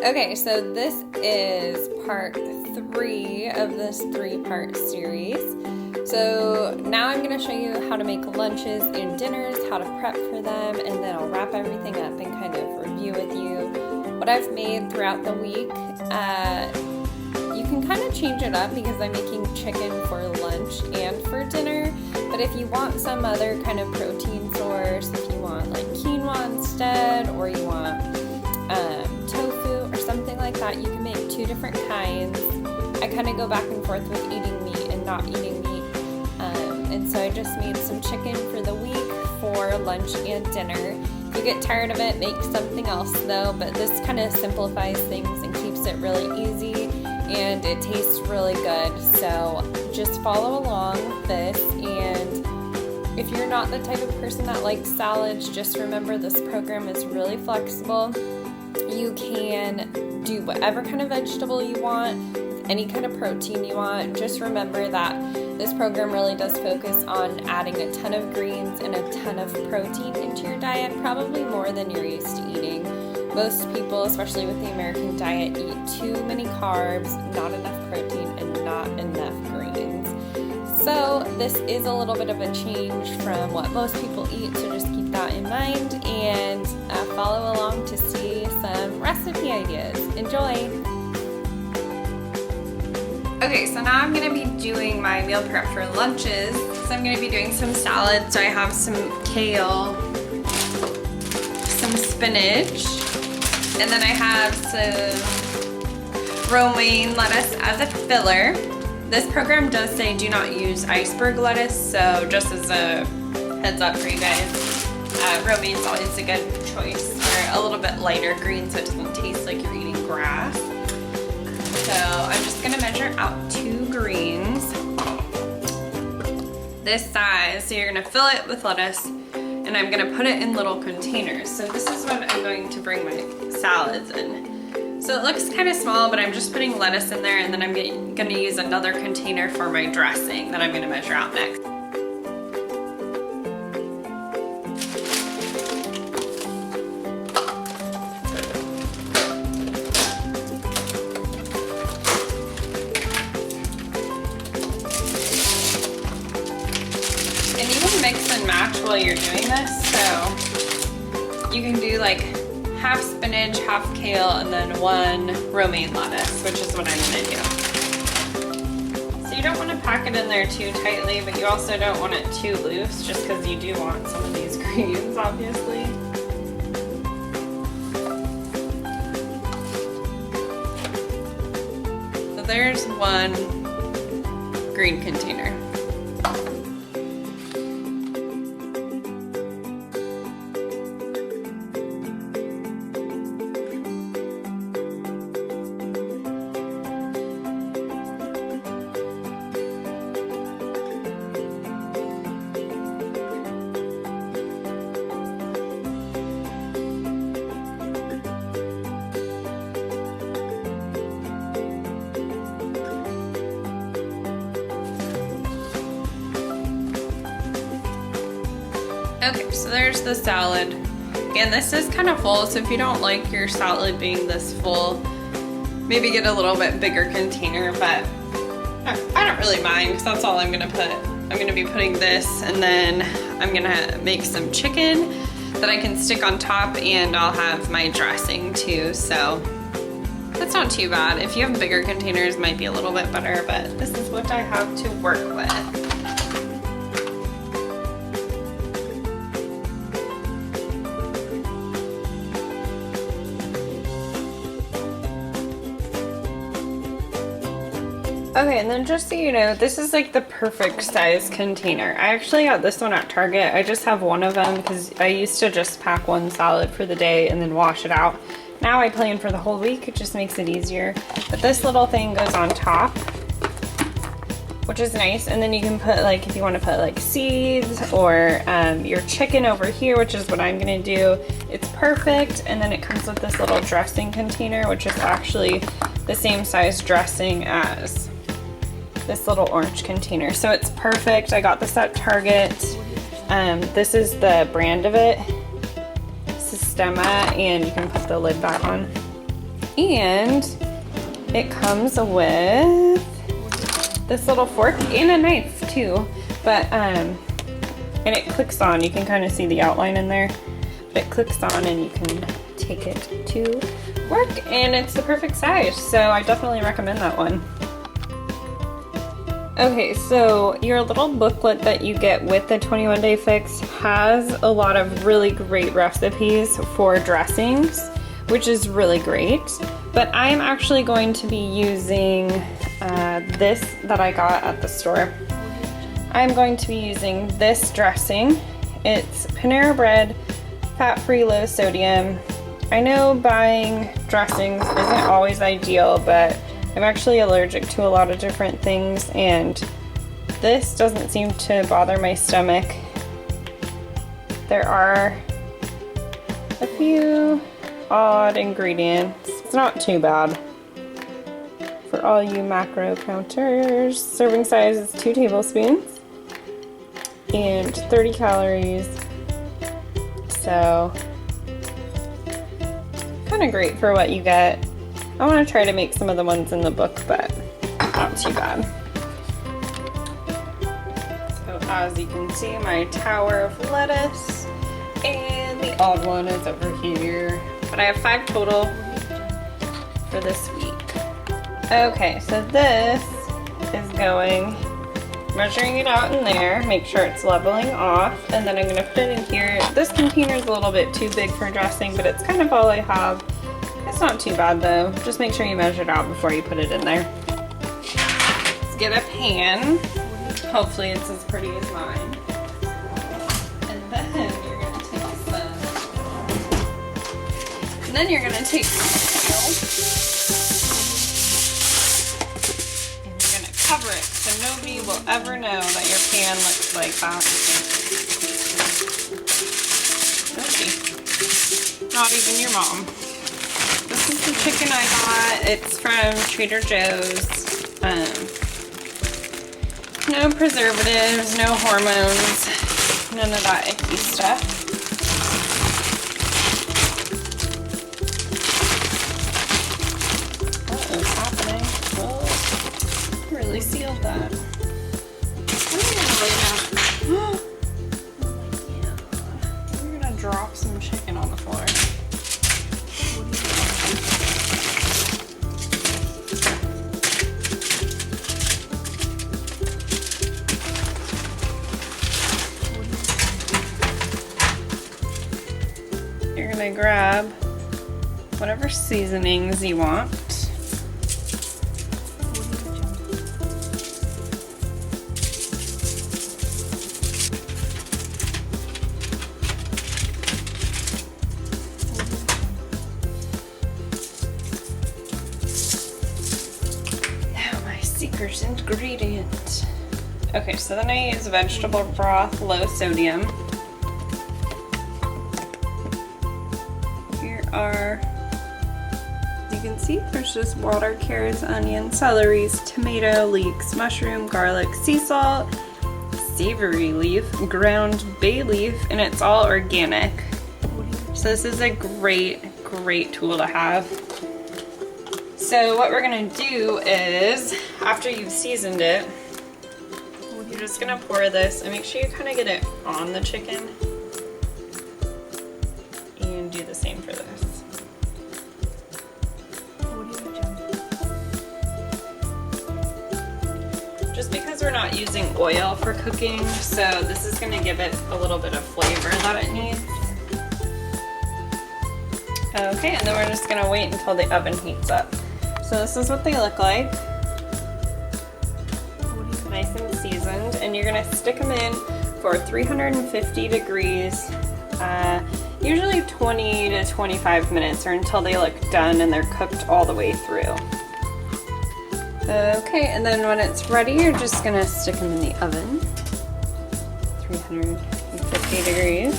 Okay, so this is part 3 of this 3-part series. So now I'm going to show you how to make lunches and dinners, how to prep for them, and then I'll wrap everything up and kind of review with you what I've made throughout the week. You can kind of change it up because I'm making chicken for lunch and for dinner, but if you want some other kind of protein source, if you want like quinoa instead, or you want tofu or something like that, you can make 2 different kinds. I kind of go back and forth with eating meat and not eating meat, and so I just made some chicken for the week for lunch and dinner. If you get tired of it, make something else though, but this kind of simplifies things and keeps it really easy, and it tastes really good. So just follow along with this, and if you're not the type of person that likes salads, just remember this program is really flexible. You can do whatever kind of vegetable you want, any kind of protein you want. Just remember that this program really does focus on adding a ton of greens and a ton of protein into your diet, probably more than you're used to eating. Most people, especially with the American diet, eat too many carbs, not enough protein, and not enough greens. So this is a little bit of a change from what most people eat, so just keep that in mind and follow along to see some recipe ideas. Enjoy! Okay, so now I'm going to be doing my meal prep for lunches. So I'm going to be doing some salad. So I have some kale, some spinach, and then I have some romaine lettuce as a filler. This program does say do not use iceberg lettuce, so just as a heads up for you guys, romaine is always a good choice. They're a little bit lighter green, so it doesn't taste like you're eating grass. So I'm just gonna measure out 2 greens this size. So you're gonna fill it with lettuce, and I'm gonna put it in little containers. So this is what I'm going to bring my salads in. So it looks kind of small, but I'm just putting lettuce in there, and then I'm gonna use another container for my dressing that I'm gonna measure out next. Mix and match while you're doing this, so you can do like half spinach, half kale, and then 1 romaine lettuce, which is what I'm gonna do. So you don't want to pack it in there too tightly, but you also don't want it too loose, just because you do want some of these greens, obviously. So there's 1 green container. Okay, so there's the salad, and this is kind of full, so if you don't like your salad being this full, maybe get a little bit bigger container, but I don't really mind because that's all I'm gonna put. I'm gonna be putting this, and then I'm gonna make some chicken that I can stick on top, and I'll have my dressing too, so that's not too bad. If you have bigger containers, it might be a little bit better, but this is what I have to work with. Okay, and then just so you know, this is like the perfect size container. I actually got this one at Target. I just have 1 of them because I used to just pack 1 salad for the day and then wash it out. Now I plan for the whole week. It just makes it easier. But this little thing goes on top, which is nice. And then you can put, like, if you want to put like seeds or your chicken over here, which is what I'm gonna do. It's perfect. And then it comes with this little dressing container, which is actually the same size dressing as this little orange container. So it's perfect. I got this at Target. This is the brand of it, Sistema, and you can put the lid back on. And it comes with this little fork and a knife too, but and it clicks on. You can kind of see the outline in there, but it clicks on and you can take it to work, and it's the perfect size, so I definitely recommend that one. Okay, so your little booklet that you get with the 21 Day Fix has a lot of really great recipes for dressings, which is really great. But I'm actually going to be using this that I got at the store. I'm going to be using this dressing. It's Panera Bread, fat-free, low sodium. I know buying dressings isn't always ideal, but I'm actually allergic to a lot of different things, and this doesn't seem to bother my stomach. There are a few odd ingredients. It's not too bad. For all you macro counters, serving size is 2 tablespoons and 30 calories. So, kind of great for what you get. I want to try to make some of the ones in the book, but not too bad. So as you can see, my tower of lettuce, and the odd one is over here. But I have 5 total for this week. Okay, so this is going, measuring it out in there, make sure it's leveling off, and then I'm going to put it in here. This container is a little bit too big for dressing, but it's kind of all I have. It's not too bad though. Just make sure you measure it out before you put it in there. Let's get a pan. Hopefully it's as pretty as mine. And then you're going to take some. And then you're going to take some oil. And you're going to cover it so nobody will ever know that your pan looks like that. Nobody. Not even your mom. This is the chicken I got. It's from Trader Joe's. No preservatives, no hormones, none of that icky stuff. What is happening? Oh, really sealed that. Oh my God. We're gonna drop some chicken on the floor. You're gonna grab whatever seasonings you want. Now my secret ingredient. Okay, so then I use vegetable broth, low sodium. You can see there's just water, carrots, onion, celeries, tomato, leeks, mushroom, garlic, sea salt, savory leaf, ground bay leaf, and it's all organic. So this is a great tool to have. So what we're gonna do is, after you've seasoned it, you're just gonna pour this, and make sure you kind of get it on the chicken, and do the same for this. Just because we're not using oil for cooking, so this is going to give it a little bit of flavor that it needs. Okay, and then we're just going to wait until the oven heats up. So this is what they look like. Nice and seasoned, and you're going to stick them in for 350 degrees, usually 20 to 25 minutes, or until they look done and they're cooked all the way through. Okay, and then when it's ready, you're just gonna stick them in the oven, 350 degrees.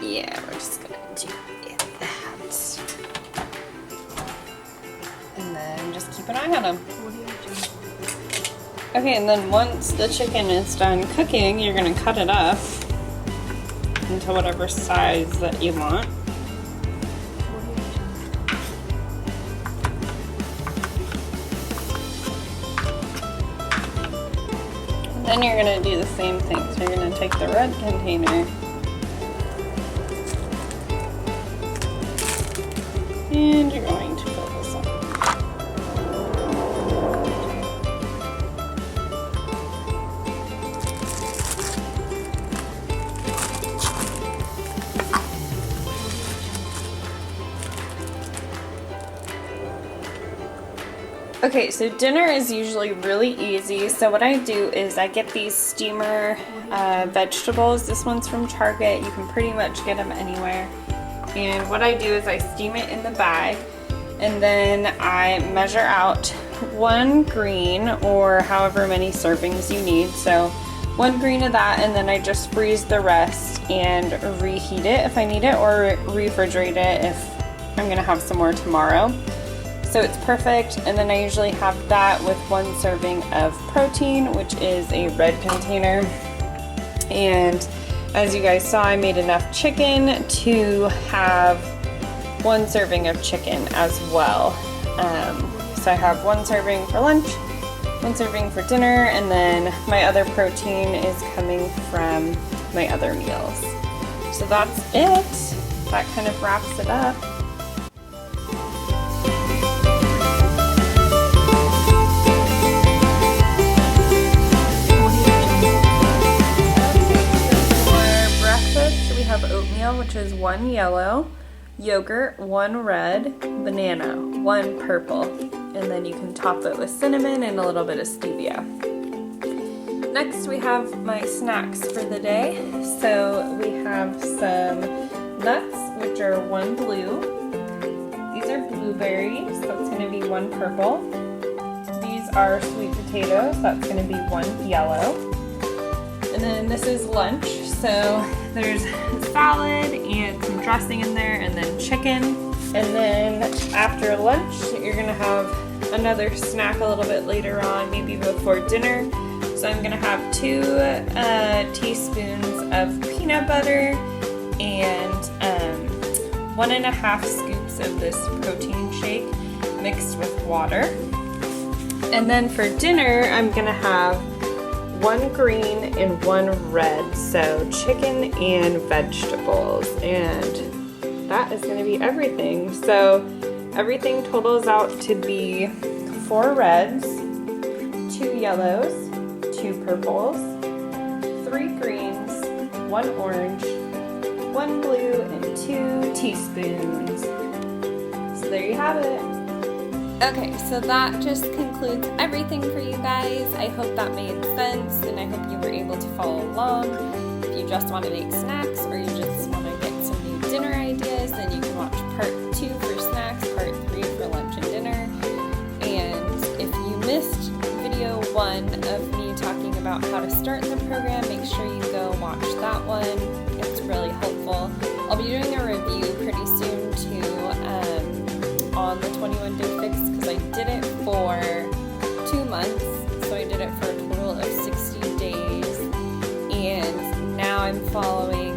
Yeah, we're just gonna do that. And then just keep an eye on them. Okay, and then once the chicken is done cooking, you're gonna cut it up. into whatever size that you want. And then you're going to do the same thing. So you're going to take the red container and you're going to fill this up. Okay, so dinner is usually really easy. So what I do is I get these steamer vegetables. This one's from Target. You can pretty much get them anywhere. And what I do is I steam it in the bag, and then I measure out 1 green or however many servings you need. So 1 green of that, and then I just freeze the rest and reheat it if I need it, or refrigerate it if I'm gonna have some more tomorrow. So it's perfect. And then I usually have that with 1 serving of protein, which is a red container. And as you guys saw, I made enough chicken to have 1 serving of chicken as well. So I have 1 serving for lunch, 1 serving for dinner, and then my other protein is coming from my other meals. So that's it. That kind of wraps it up. Oatmeal, which is 1 yellow, yogurt 1 red, banana 1 purple, and then you can top it with cinnamon and a little bit of stevia. Next we have my snacks for the day. So we have some nuts, which are 1 blue. These are blueberries, so it's going to be 1 purple. These are sweet potatoes, that's going to be 1 yellow. And then this is lunch, so there's salad and some dressing in there, and then chicken. And then after lunch, you're gonna have another snack a little bit later on, maybe before dinner. So I'm gonna have 2 teaspoons of peanut butter and 1.5 scoops of this protein shake mixed with water. And then for dinner, I'm gonna have 1 green and 1 red, so chicken and vegetables, and that is going to be everything. So everything totals out to be 4 reds, 2 yellows, 2 purples, 3 greens, 1 orange, 1 blue, and 2 teaspoons. So there you have it. Okay, so that just concludes everything for you guys. I hope that made sense, and I hope you were able to follow along. If you just want to make snacks, or you just want to get some new dinner ideas, then you can watch part 2 for snacks, part 3 for lunch and dinner. And if you missed video 1 of me talking about how to start the program, make sure you go watch that one. It's really helpful. I'll be doing a review pretty soon too, on the 21 Day Fix, because I did it for 2 months, so I did it for a total of 60 days, and now I'm following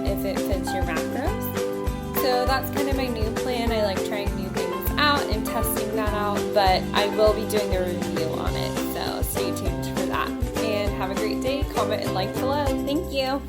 if it fits your macros. So that's kind of my new plan. I like trying new things out and testing that out, but I will be doing a review on it, so stay tuned for that. And have a great day. Comment and like below. Thank you.